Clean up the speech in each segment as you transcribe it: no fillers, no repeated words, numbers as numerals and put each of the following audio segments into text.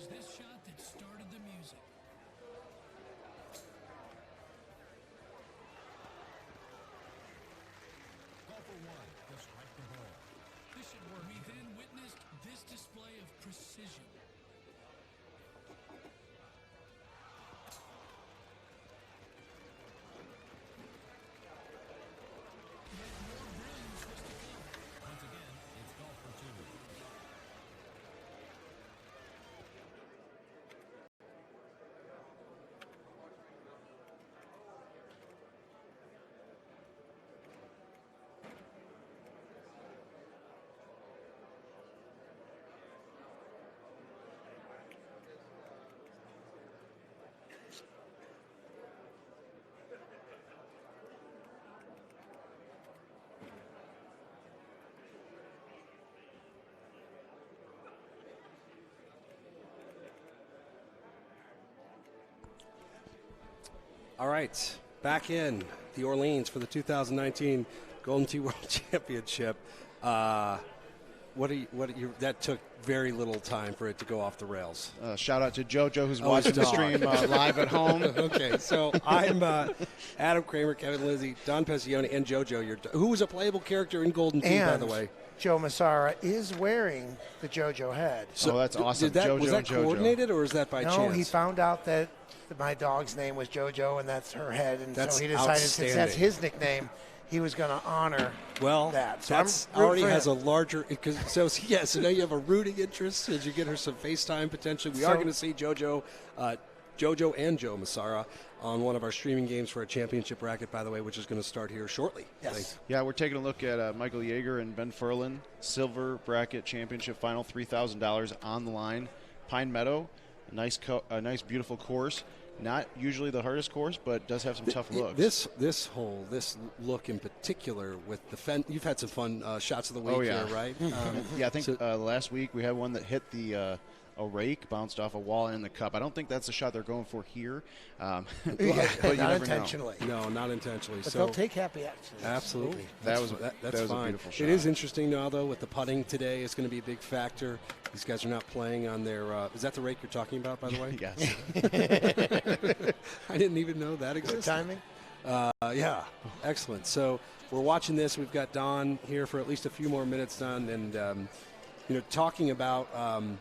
was this shot that started the music. Golfer 1 will strike the ball. This should work. We then witnessed this display of precision. Once again, it's golfer 2. All right, back in the Orleans for the 2019 Golden Tee World Championship. That took very little time for it to go off the rails. Shout out to JoJo who's watching the stream live at home. Okay, so I'm Adam Kramer, Kevin Lindsay, Don Pesione, and JoJo, who was a playable character in Golden Tee, by the way. Joe Massara is wearing the JoJo head. So that's awesome. Was that coordinated, or is that by chance? No, he found out that my dog's name was JoJo, and that's her head, and that's so he decided since that's his nickname, he was going to honor that. So that's already has a larger. So now you have a rooting interest as you get her some FaceTime potentially. We are going to see JoJo and Joe Massara on one of our streaming games for a championship bracket, by the way, which is going to start here shortly. Yes. Yeah, we're taking a look at Michael Yeager and Ben Furlan, silver bracket championship final, $3,000 on the line. Pine Meadow, a nice, beautiful course. Not usually the hardest course, but does have some tough looks. This look in particular with the you've had some fun shots of the week here, right? Yeah, I think last week we had one that hit the a rake, bounced off a wall and in the cup. I don't think that's the shot they're going for here. But you not never intentionally. know. No, not intentionally. But so they'll take happy accidents. Absolutely. That was that's a fine. beautiful shot. It is interesting now, though, with the putting today. It's going to be a big factor. These guys are not playing on their is that the rake you're talking about, by the way? Yes. I didn't even know that existed. Good timing? Yeah, excellent. So we're watching this. We've got Don here for at least a few more minutes, Don, and talking about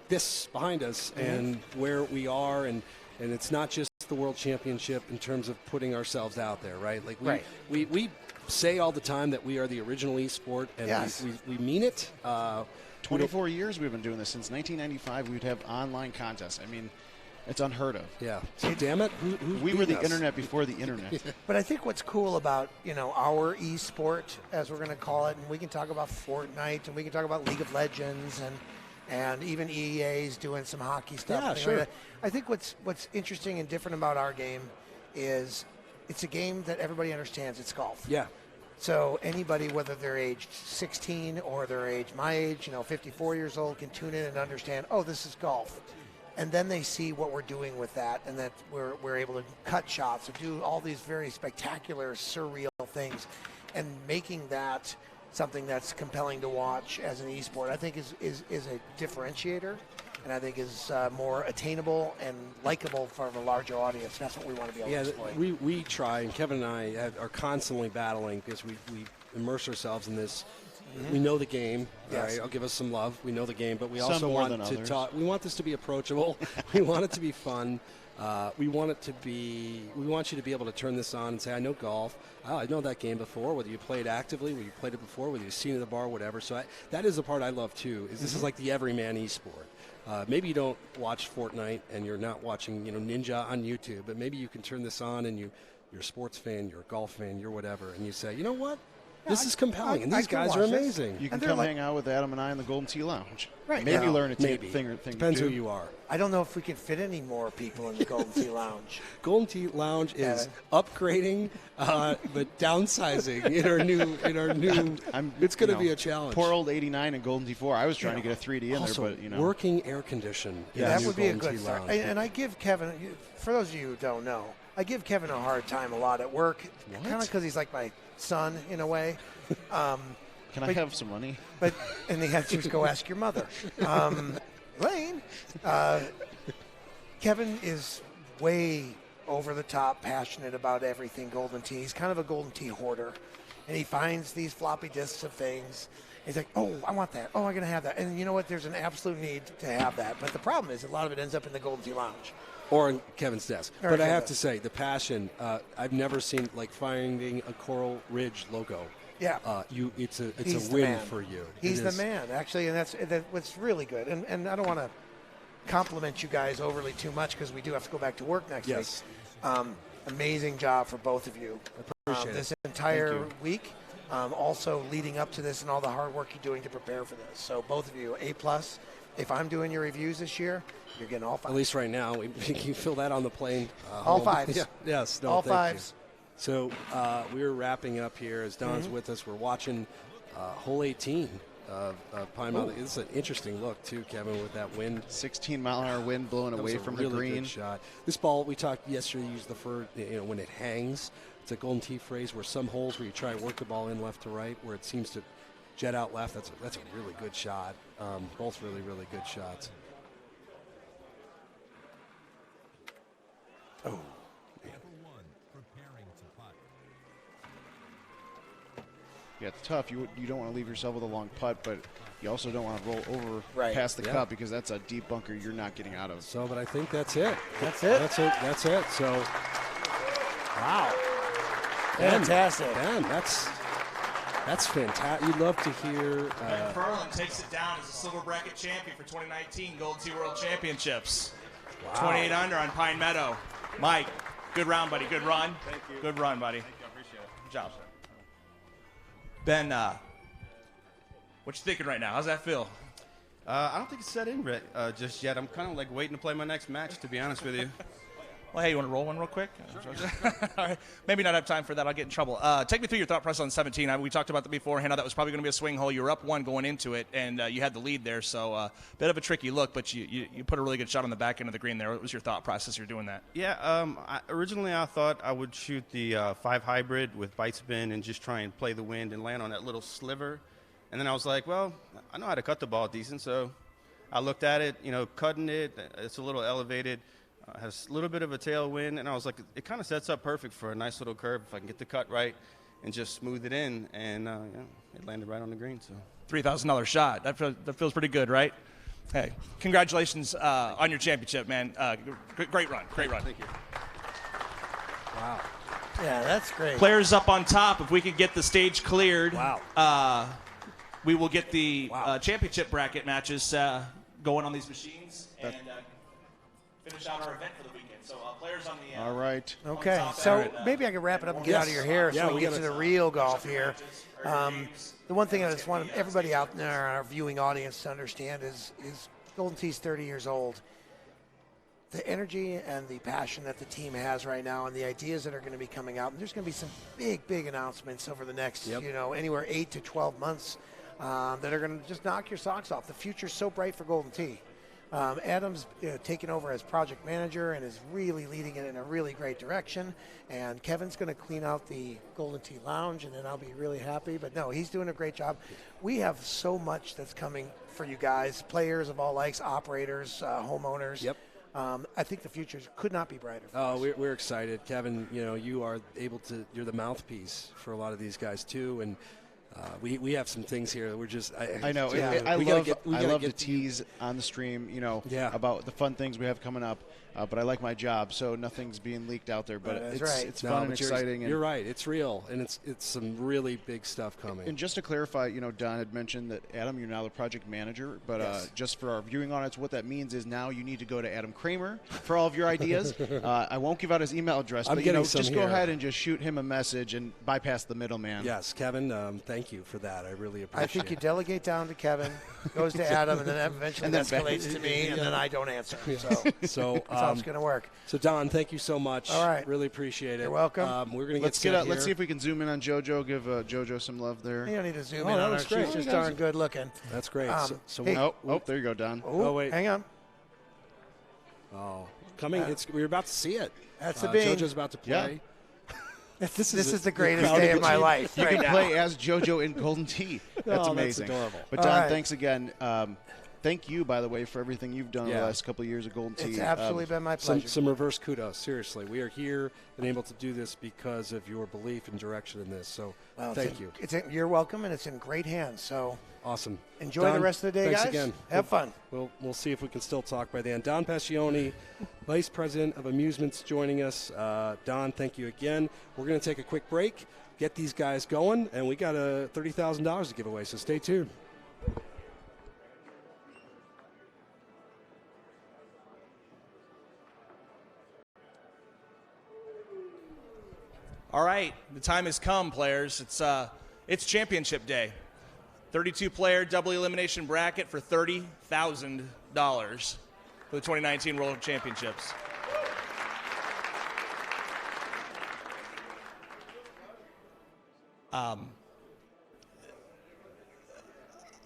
this behind us and where we are, and it's not just the World Championship in terms of putting ourselves out there, right? Like we say all the time that we are the original esport, and yes. we mean it. 24 years we've been doing this. Since 1995, we'd have online contests. I mean, it's unheard of. Yeah. So damn it, we were the internet before the internet. But I think what's cool about our esport, as we're going to call it, and we can talk about Fortnite, and we can talk about League of Legends, and even EA's doing some hockey stuff. Yeah, sure. Like I think what's interesting and different about our game is it's a game that everybody understands. It's golf. Yeah. So anybody, whether they're aged 16 or they're my age, 54 years old, can tune in and understand, oh, this is golf. And then they see what we're doing with that, and that we're able to cut shots and do all these very spectacular, surreal things, and making that something that's compelling to watch as an esport, I think is a differentiator, and I think is more attainable and likable for a larger audience. That's what we want to be able to display. We try, and Kevin and I are constantly battling because we immerse ourselves in this. We know the game. Yes. All right, I'll give us some love. We know the game, but we Some also more want than to others. talk. We want this to be approachable. We want it to be fun. We want you to be able to turn this on and say, I know golf. Oh, I know that game before, whether you played actively, whether you played it before, whether you've seen it at the bar, whatever. So that is the part I love, too, is this is like the everyman esport. Maybe you don't watch Fortnite and you're not watching Ninja on YouTube, but maybe you can turn this on and you're a sports fan, you're a golf fan, you're whatever, and you say, you know what? This is compelling, and these guys are amazing. You can come hang out with Adam and I in the Golden Tee Lounge. Right. Maybe learn a maybe. thing Depends or two. who you are. I don't know if we can fit any more people in the Golden Tee Lounge. Golden Tee Lounge is upgrading, but downsizing in our new. It's going to be a challenge. Poor old 89 and Golden Tee 4. I was trying to get a 3D in also, there, but working air condition. That would be a good start. And I give Kevin, for those of you who don't know, I give Kevin a hard time a lot at work, kind of because he's like my son in a way. Can I have some money? And the answer is go ask your mother. Lane, Kevin is way over the top passionate about everything Golden Tee. He's kind of a Golden Tee hoarder, and he finds these floppy disks of things. He's like, oh, I want that. Oh, I'm going to have that. And you know what? There's an absolute need to have that. But the problem is a lot of it ends up in the Golden Tee Lounge. Or in Kevin's desk. Or but I have Kevin's. to say, the passion, I've never seen like finding a Coral Ridge logo. Yeah. It's He's a the win man. for you. He's It the is. man, actually, and that's what's really good. And I don't want to compliment you guys overly too much because we do have to go back to work next Yes. week. Amazing job for both of you. Appreciate This it. entire week, also leading up to this and all the hard work you're doing to prepare for this. So both of you, A+. If I'm doing your reviews this year, you're getting all 5. At least right now, can you fill that on the plane? All home? 5s. Yeah. Yes. No, all thank you. 5s. So we're wrapping up here as Don's with us. We're watching hole 18 of Pine Mountain. It's an interesting look too, Kevin, with that wind. 16-mile-an-hour wind blowing That was away a from really the green. good shot. This ball we talked yesterday. Used the for when it hangs. It's a Golden Tee phrase where some holes where you try to work the ball in left to right, where it seems to jet out left. That's a really good shot. Both really good shots. Oh. Number 1, preparing to putt. Yeah, it's tough. You don't want to leave yourself with a long putt, but you also don't want to roll over Right. past the Yeah. cup because that's a deep bunker you're not getting out of. So, but I think that's it. That's it? That's it. So, wow. Fantastic. Ben, that's fantastic. You love to hear. Ben Ferlin takes it down as a silver bracket champion for 2019 Golden Tee World Championships. 28 under on Pine Meadow. Mike, good round, buddy. Good run. Thank you. Good run, buddy. Thank you. I appreciate it. Good job. Ben, what you thinking right now? How's that feel? I don't think it's set in just yet. I'm kind of like waiting to play my next match, to be honest with you. Well, hey, you want to roll one real quick? Sure. All right. Maybe not have time for that. I'll get in trouble. Take me through your thought process on 17. We talked about that beforehand. How that was probably going to be a swing hole. You were up 1 going into it, and you had the lead there. So bit of a tricky look, but you put a really good shot on the back end of the green there. What was your thought process? You're doing that. Yeah, originally I thought I would shoot the 5 hybrid with bite spin and just try and play the wind and land on that little sliver. And then I was like, well, I know how to cut the ball decent, so I looked at it, cutting it. It's a little elevated. Has a little bit of a tailwind, and I was like, it kind of sets up perfect for a nice little curve if I can get the cut right and just smooth it in, and it landed right on the green. So $3,000 shot. That feels pretty good, right? Hey, congratulations on your championship, man. Great run. Great run. thank you. Wow. Yeah, that's great. Players up on top. If we could get the stage cleared, Wow. we will get the Wow. championship bracket matches going on these machines and finish out our event for the weekend. So players on the All right. Okay, top so there, maybe I can wrap it up and get out of your hair Yeah, so we we get to gotta- the real golf here. The one thing I just want everybody out there, our viewing audience, to understand is Golden Tee's 30 years old. The energy and the passion that the team has right now and the ideas that are going to be coming out, and there's going to be some big announcements over the next, anywhere 8 to 12 months that are going to just knock your socks off. The future's so bright for Golden Tee. Adam's taken over as project manager and is really leading it in a really great direction. And Kevin's going to clean out the Golden Tee Lounge, and then I'll be really happy. But no, he's doing a great job. We have so much that's coming for you guys, players of all likes, operators, homeowners. Yep. I think the future could not be brighter. For Oh, us. we're excited, Kevin. You are able to. You're the mouthpiece for a lot of these guys too, and we have some things here that we're just. I know. Yeah, I we gotta love get- we I gotta love to get- tease on the stream, Yeah. about the fun things we have coming up. But I like my job, so nothing's being leaked out there. But That's it's right. it's No, fun and but exciting. You're right. It's real, and it's some really big stuff coming. And just to clarify, Don had mentioned that, Adam, you're now the project manager. But Yes. just for our viewing audience, what that means is now you need to go to Adam Kramer for all of your ideas. I won't give out his email address, I'm but getting some just go here. ahead and just shoot him a message and bypass the middleman. Yes, Kevin. Thank you for that. I really appreciate. I think you it. delegate down to Kevin, goes to Adam, and then eventually And then escalates to me, and then I don't answer. So So, that's how it's going to work. so Don, thank you so much. All right. Really appreciate it. You're welcome. We're gonna Let's get get set let's see here. if we can zoom in on JoJo. Give JoJo some love there. You don't need to zoom Oh, in that on her. looks She's great. just darn good looking. That's great. So hey. Oh, there you go, Don. Oh, wait. Hang on. coming. We're about to see it. That's the bean. JoJo's about to Yeah. play. This is is the greatest crowd day of of my achievement. life. You right can now. play as JoJo in Golden Tee. That's Oh, that's amazing. adorable. But All Don, right. thanks again. thank you, by the way, for everything you've done the last couple of years at Golden Tee. It's absolutely been my pleasure. Some reverse kudos. Seriously, we are here and able to do this because of your belief and direction in this. So thank you. You're welcome, and it's in great hands. So awesome. Enjoy Don, the rest of the day, thanks guys. Again. Have fun. We'll see if we can still talk by then. Don Passione, Vice President of Amusements, joining us. Don, thank you again. We're going to take a quick break, get these guys going, and we got $30,000 to give away. So stay tuned. All right, the time has come, players. It's championship day. 32-player double elimination bracket for $30,000 for the 2019 World Championships.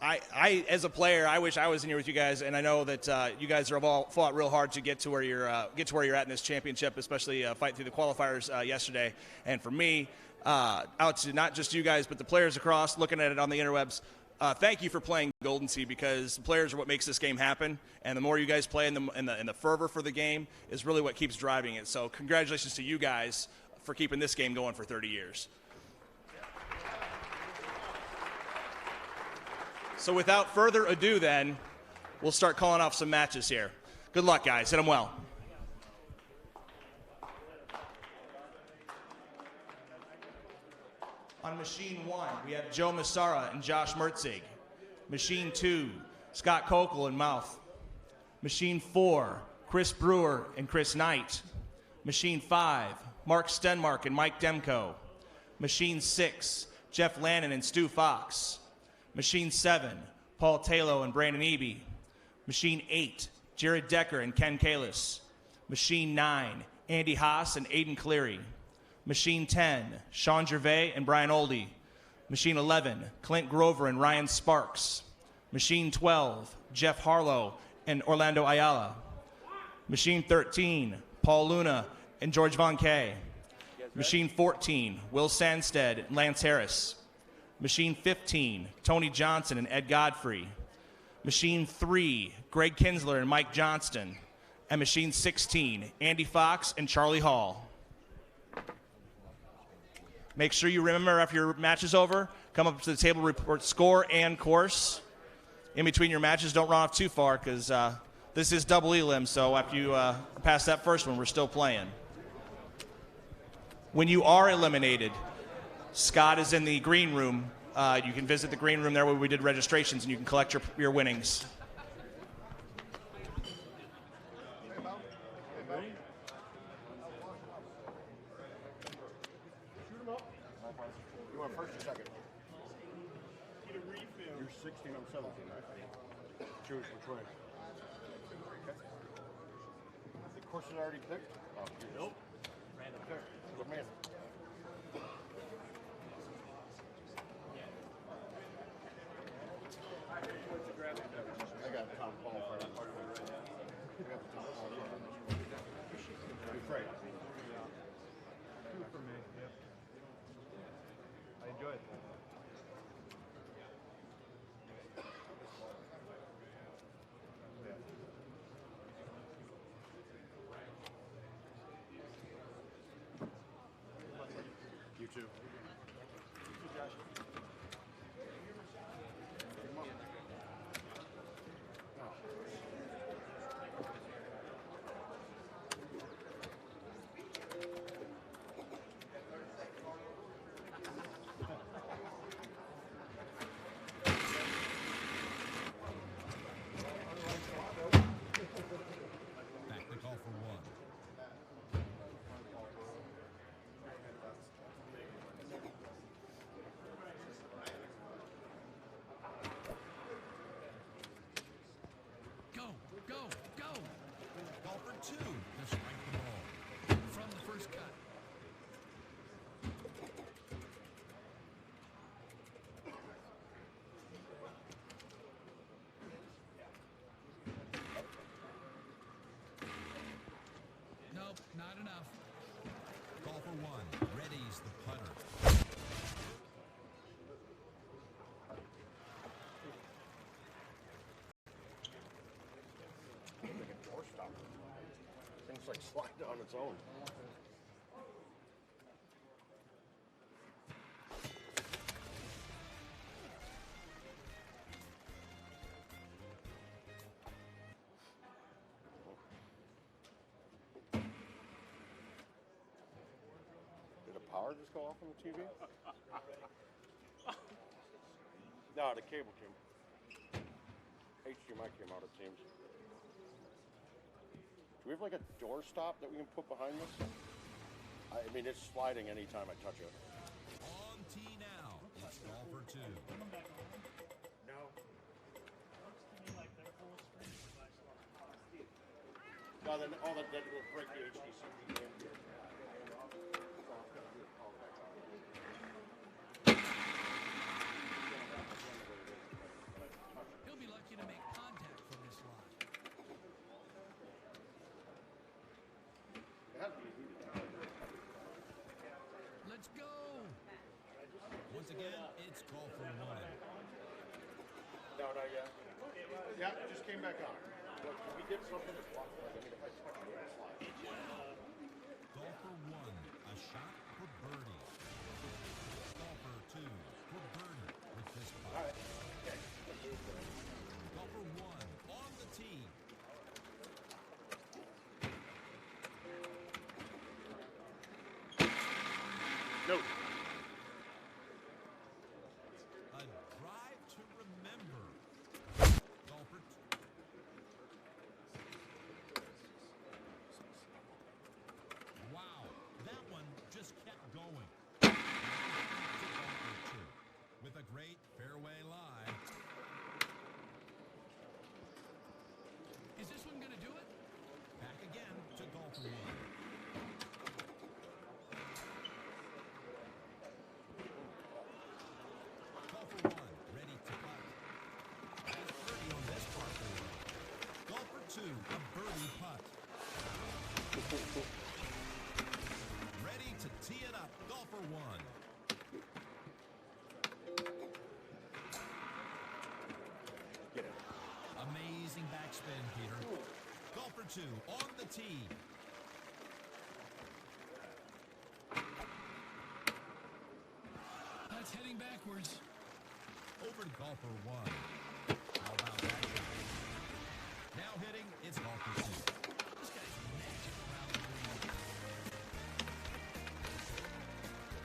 I as a player, I wish I was in here with you guys, and I know that you guys have all fought real hard to get to where you're at in this championship, especially fighting through the qualifiers yesterday. And for me, out to not just you guys, but the players across, looking at it on the interwebs, thank you for playing Golden Tee, because the players are what makes this game happen, and the more you guys play and the fervor for the game is really what keeps driving it. So congratulations to you guys for keeping this game going for 30 years. So without further ado, then, we'll start calling off some matches here. Good luck, guys. Hit them well. On machine 1, we have Joe Massara and Josh Mertzig. Machine 2, Scott Kokel and Mouth. Machine 4, Chris Brewer and Chris Knight. Machine 5, Mark Stenmark and Mike Demko. Machine 6, Jeff Lannon and Stu Fox. Machine 7, Paul Talo and Brandon Eby. Machine 8, Jared Decker and Ken Kalis. Machine 9, Andy Haas and Aiden Cleary. Machine 10, Sean Gervais and Brian Oldie. Machine 11, Clint Grover and Ryan Sparks. Machine 12, Jeff Harlow and Orlando Ayala. Machine 13, Paul Luna and George Von Kay. Machine 14, Will Sandstead and Lance Harris. Machine 15, Tony Johnson and Ed Godfrey. Machine 3, Greg Kinsler and Mike Johnston. And Machine 16, Andy Fox and Charlie Hall. Make sure you remember after your match is over, come up to the table, report score and course. In between your matches, don't run off too far, because this is double elim, so after you pass that first one, we're still playing. When you are eliminated, Scott is in the green room. You can visit the green room there where we did registrations, and you can collect your winnings. You want first or second? You're 16, I'm 17, right? Choose which way. Okay. The course is already picked? Oh, nope. Random. Okay. Look, man. I got Tom Paul for that part of it. I got the Tom Paul for this one. Be afraid. Two for me, yep. I enjoy it. You too. Josh. Come on. like slide on its own. Did the power just go off on the TV? No, the cable came. HDMI came out, it seems. Do we have like a door stop that we can put behind this? I mean, it's sliding anytime I touch it. On tee now. It's golfer 2. No. No, then all that will break the HDC. He'll be lucky to make contact from this line. Let's go. Once again, it's golfer 1. No, not yet. Yeah, it just came back on. Look, can we get something that's blocked? I mean, if I touch it, it'll slide. Golfer 1, a shot for birdie. Golfer 2 for birdie with this putt. All right. Okay. Golfer 1 on the tee. No. A drive to remember. Golfer 2. Wow, that one just kept going. To golfer 2 with a great fairway lie. Is this one going to do it? Back again to golfer 1. Golfer 1 ready to putt. Nice birdie on this par 4. Golfer 2, a birdie putt. Ready to tee it up. Golfer 1. Get it. Amazing backspin, Peter. Golfer 2 on the tee. That's heading backwards. Over to golfer 1. How about that shot? Now hitting, it's golfer 2. This guy's magic around the green.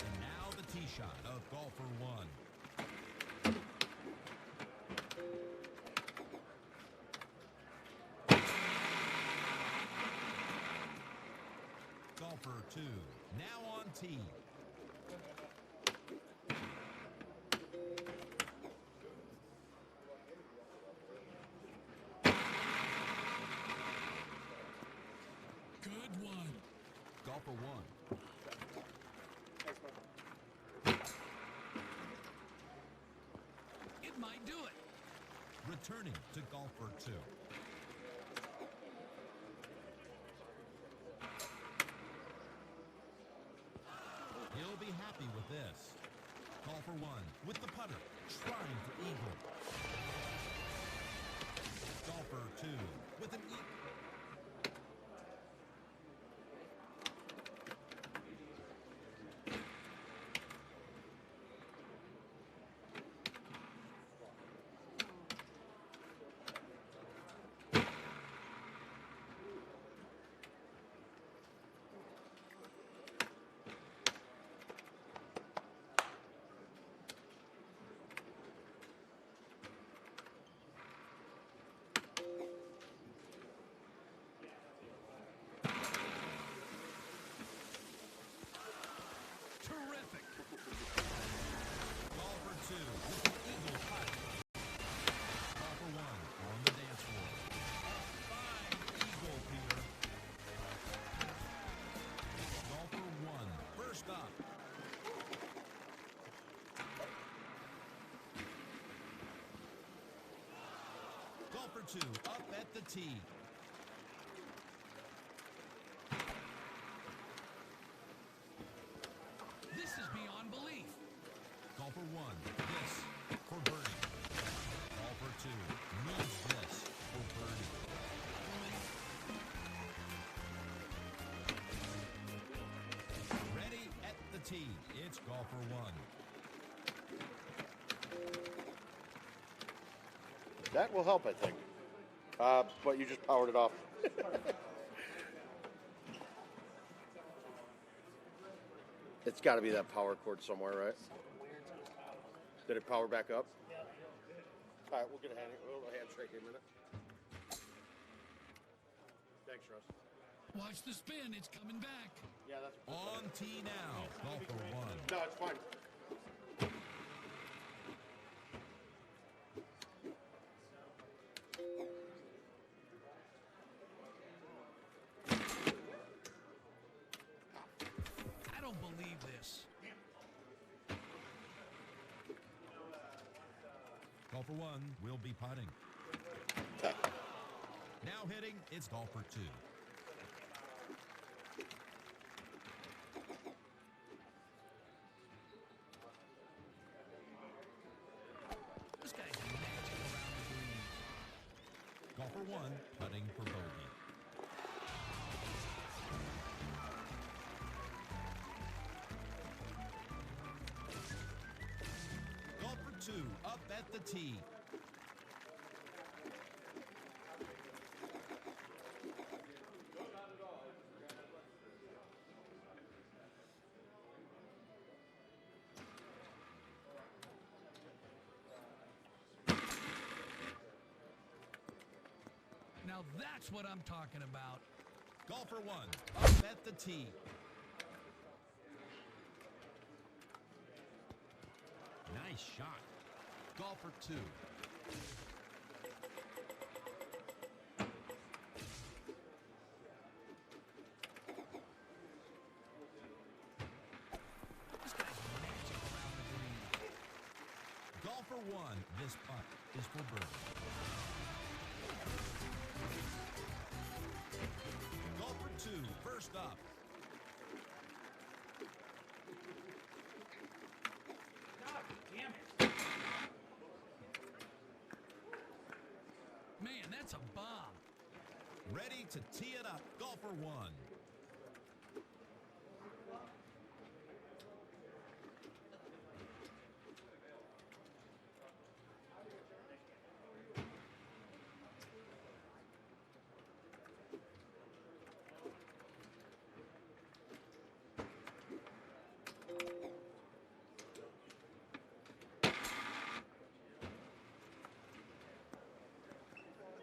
And now the tee shot of golfer 1. Golfer 2, now on tee. Good one. Golfer 1. It might do it. Returning to golfer 2. He'll be happy with this. Golfer 1 with the putter, trying to eagle. Golfer 2 with an eagle. Terrific. Golfer 2 with an eagle putt. Golfer 1 on the dance floor. A fine eagle, Peter. Golfer 1 first up. Golfer 2 up at the tee. This is beyond belief. Golfer 1, this for birdie. Golfer 2 needs this for birdie. That will help, I think. But you just powered it off. It's got to be that power cord somewhere, right? Did it power back up? Yeah. All right, we'll get a handshake in a minute. Thanks, Russ. Watch the spin. It's coming back. Yeah, that's On tee now. Golf for one. no, it's fine. I don't believe this. Golf for one will be putting. Now hitting, it's golf for two. This guy's magic around the green. Golf for one, putting for bogey. Golf for two, up at the tee. Now that's what I'm talking about. Golf for one, up at the tee. Nice shot. Golf for two. This guy's magic around the green. Golf for one, this putt is for birdie. Golf for two, first up. Man, that's a bomb. Ready to tee it up. Golf for one.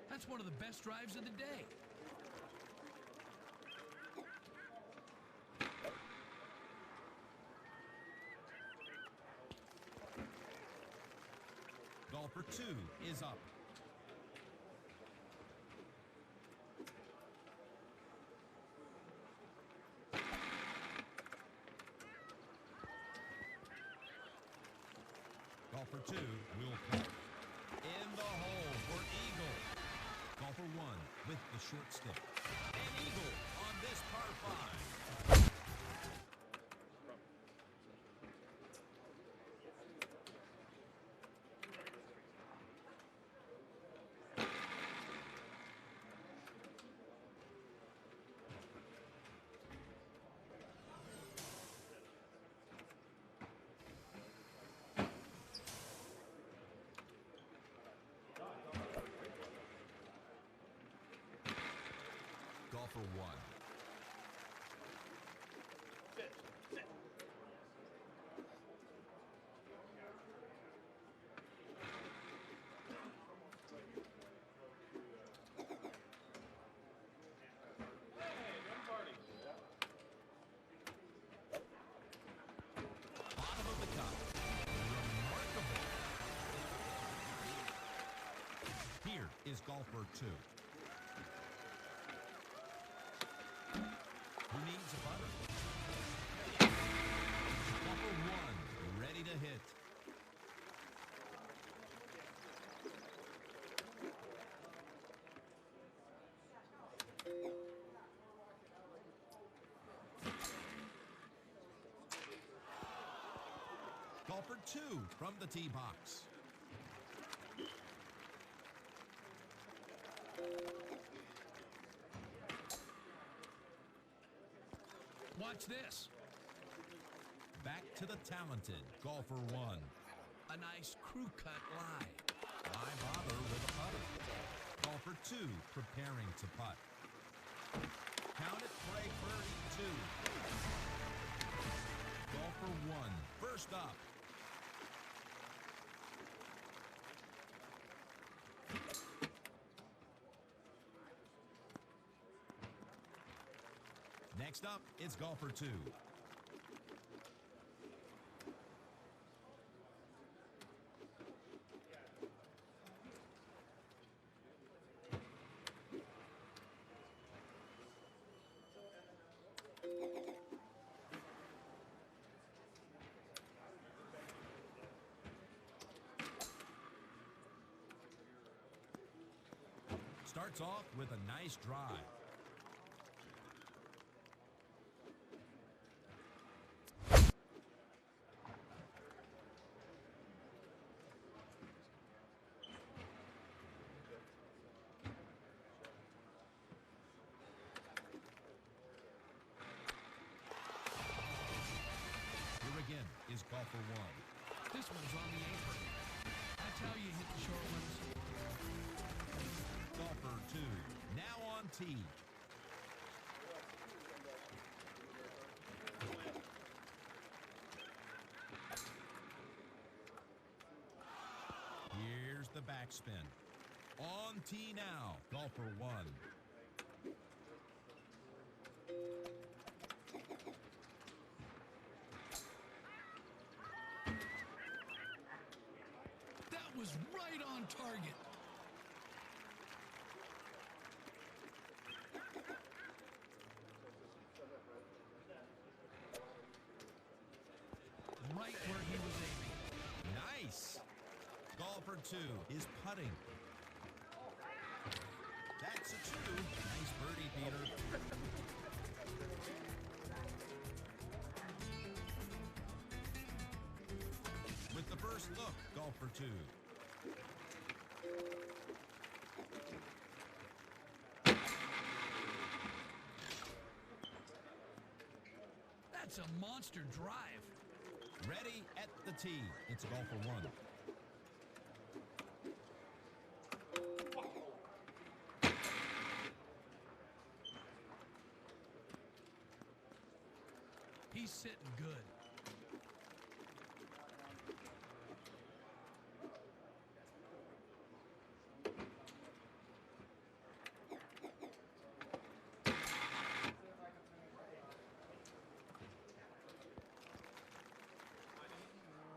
That's one of the best drives of the day. Golf for two is up. Golf for two will putt. In the hole for eagle. Golf for one with the short stick. An eagle on this par five. Golf for one. Bottom of the cup. Remarkable. Here is golf for two. Who needs a putter? Golf for one, ready to hit. Golf for two from the tee box. Watch this. Back to the talented golfer one. A nice crew cut lie. Why bother with a putt? Golfer 2 preparing to putt. Count it for a birdie 2. Golfer 1 first up. Next up, it's golfer 2. Starts off with a nice drive. Here again is golfer 1. This one's on the apron. That's how you hit the short ones. Golfer 2 now on tee. Here's the backspin. On tee now, golfer 1. That was right on target. Right where he was aiming. Nice. Golfer 2 is putting. That's a 2. Nice birdie beater. With the first look, golfer 2. That's a monster drive. Ready at the tee. It's golfer 1. He's sitting good.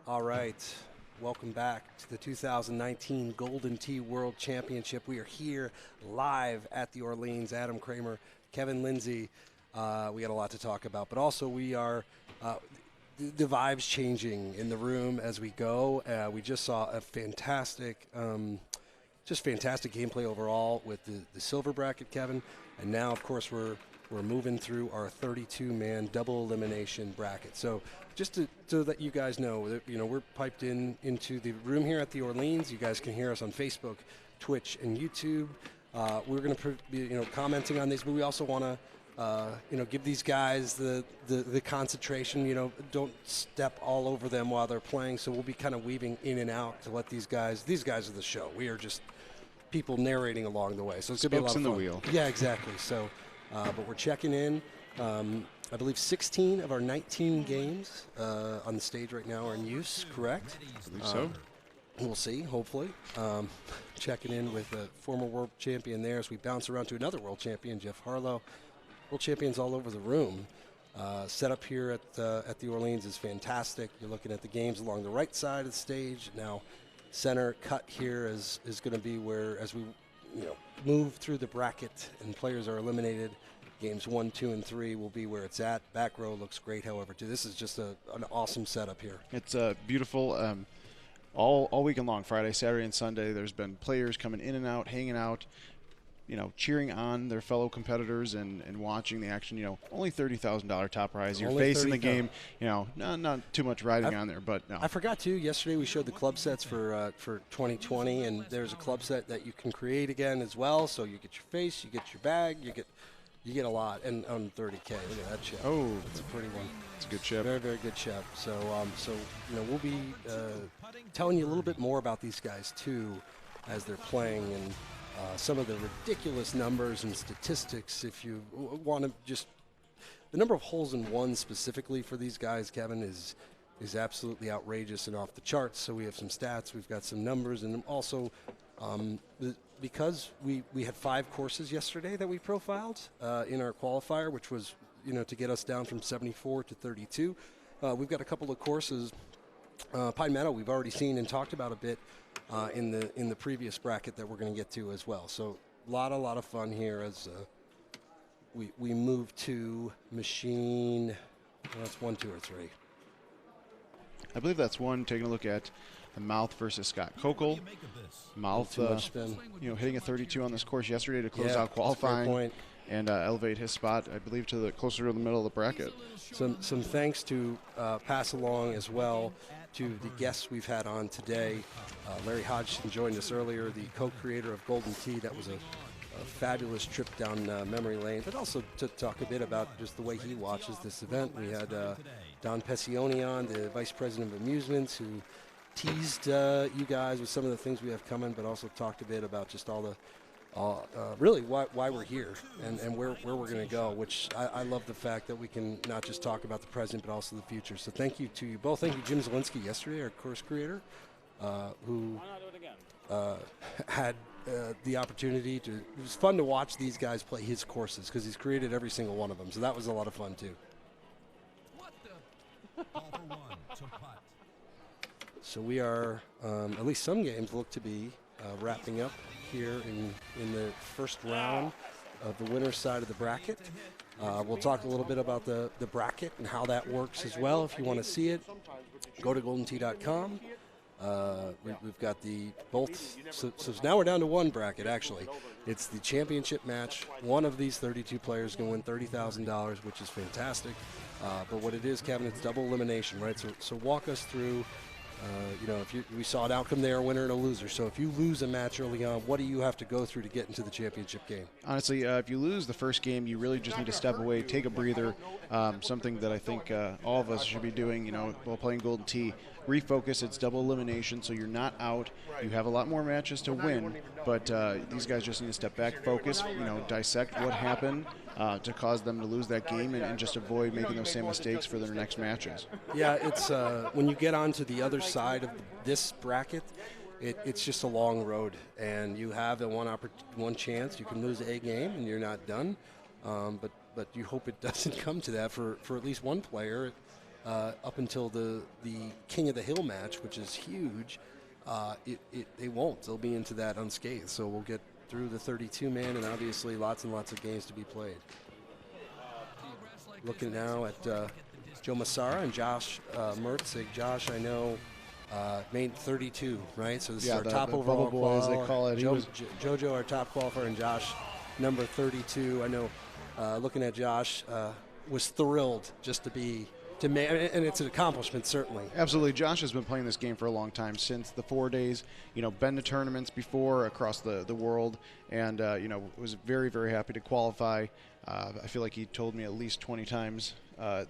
All right, welcome back to the 2019 Golden Tee World Championship. We are here live at the Orleans. Adam Kramer, Kevin Lindsay. We got a lot to talk about, but also we are the vibe's changing in the room as we go. We just saw a fantastic, fantastic gameplay overall with the silver bracket, Kevin, and now of course we're moving through our 32-man double elimination bracket. So just so that you guys know that we're piped into the room here at the Orleans. You guys can hear us on Facebook, Twitch, and YouTube. We're going to be commenting on these, but we also want to give these guys the concentration. Don't step all over them while they're playing. So we'll be kind of weaving in and out to let these guys are the show. We are just people narrating along the way. So it's going to be a lot of fun. Spokes in the wheel. Yeah, exactly. So, but we're checking in. I believe 16 of our 19 games on the stage right now are in use, correct? I believe so. We'll see, hopefully. Checking in with a former world champion there as we bounce around to another world champion, Jeff Harlow. World champions all over the room. Set up here at the Orleans is fantastic. You're looking at the games along the right side of the stage. Now, center cut here is going to be where, as we move through the bracket and players are eliminated, games 1, 2, and 3 will be where it's at. Back row looks great, however, too. This is just an awesome setup here. It's beautiful. All weekend long, Friday, Saturday, and Sunday, there's been players coming in and out, hanging out, cheering on their fellow competitors and watching the action. Only $30,000 top prize. You're facing the game. Not too much riding on there, but no. I forgot too. Yesterday we showed the club sets for 2020, and there's a club set that you can create again as well. So you get your face, you get your bag, you get a lot, and on 30K. Look at that chip. Oh, it's a pretty one. It's a good chip. Very, very good chip. So we'll be telling you a little bit more about these guys too as they're playing, and some of the ridiculous numbers and statistics. If you want to just, the number of holes in one specifically for these guys, Kevin, is absolutely outrageous and off the charts. So we have some stats, we've got some numbers, and also because we had 5 courses yesterday that we profiled in our qualifier, which was to get us down from 74 to 32. We've got a couple of courses. Pine Meadow we've already seen and talked about a bit in the previous bracket that we're going to get to as well. So a lot of fun here as we move to machine. That's 1, 2, or 3. I believe that's 1. Taking a look at the Mouth versus Scott Kokel. Mouth, hitting a 32 on this course yesterday to close out qualifying and elevate his spot, I believe, to the closer to the middle of the bracket. Some thanks to pass along as well to the guests we've had on today. Larry Hodgson joined us earlier, the co-creator of Golden Tee. That was a fabulous trip down memory lane, but also to talk a bit about just the way he watches this event. We had Don Pessione on, the Vice President of Amusements, who teased you guys with some of the things we have coming, but also talked a bit about just all the really why we're here and where we're going to go, which I love the fact that we can not just talk about the present but also the future. So thank you to you both. Thank you, Jim Zielinski, yesterday, our course creator, who had the opportunity to. It was fun to watch these guys play his courses because he's created every single one of them. So that was a lot of fun too. So we are, at least some games look to be wrapping up here in the first round of the winner's side of the bracket. We'll talk a little bit about the bracket and how that works as well. If you want to see it, go to goldentee.com. We've got the both. So now we're down to 1 bracket, actually. It's the championship match. One of these 32 players is going to win $30,000, which is fantastic. But what it is, Kevin, it's double elimination, right? So walk us through. We saw an outcome there, a winner and a loser. So if you lose a match early on, what do you have to go through to get into the championship game? Honestly, if you lose the first game, you really just need to step away, take a breather, something that I think all of us should be doing, while playing Golden Tee. Refocus, it's double elimination, so you're not out. You have a lot more matches to win, but these guys just need to step back, focus, dissect what happened to cause them to lose that game and just avoid making those same mistakes for their next matches. Yeah, it's when you get onto the other side of this bracket, it's just a long road, and you have the one chance. You can lose a game, and you're not done, but you hope it doesn't come to that for at least one player. Up until the King of the Hill match, which is huge, they won't. They'll be into that unscathed. So we'll get through the 32-man, and obviously lots and lots of games to be played. Looking now at Joe Massara and Josh Mertzig. Josh, I know, made 32, right? So this is our top overall boys, they call it. Jojo, our top qualifier, and Josh, number 32. I know, looking at Josh, was thrilled just to be. And it's an accomplishment, certainly. Absolutely. Josh has been playing this game for a long time, since the 4 days, been to tournaments before across the world, and, was very, very happy to qualify. I feel like he told me at least 20 times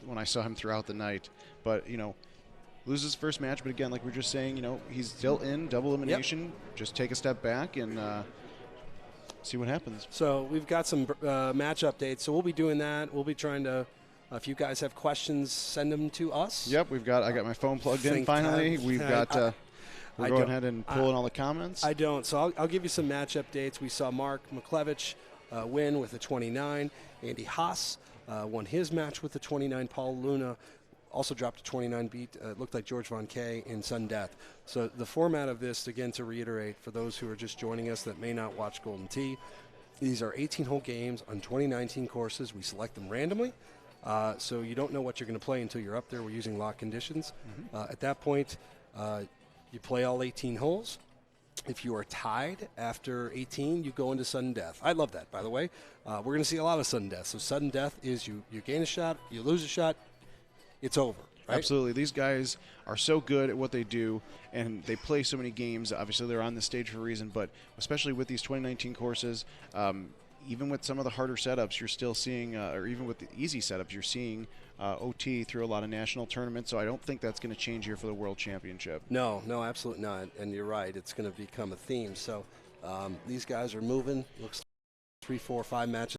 when I saw him throughout the night. But, loses his first match, but again, like we were just saying, he's still in double elimination. Yep. Just take a step back and see what happens. So we've got some match updates, so we'll be doing that. We'll be trying to... if you guys have questions, send them to us. Yep, I got my phone plugged in finally. We've got, we're going ahead and pulling all the comments. I don't, so I'll give you some match updates. We saw Mark McClevich win with a 29. Andy Haas won his match with a 29. Paul Luna also dropped a 29 beat. It looked like George Von Kay in Sudden Death. So the format of this, again, to reiterate, for those who are just joining us that may not watch Golden Tee, these are 18-hole games on 2019 courses. We select them randomly. So you don't know what you're going to play until you're up there. We're using lock conditions. At that point, you play all 18 holes. If you are tied after 18, you go into sudden death. I love that, by the way. We're going to see a lot of sudden death. So sudden death is you gain a shot, you lose a shot, it's over. Right? Absolutely. These guys are so good at what they do, and they play so many games. Obviously, they're on the stage for a reason, but especially with these 2019 courses, even with some of the harder setups, you're still seeing, or even with the easy setups, you're seeing OT through a lot of national tournaments. So I don't think that's going to change here for the World Championship. No, absolutely not. And you're right. It's going to become a theme. So These guys are moving. Looks 3, 4, 5 matches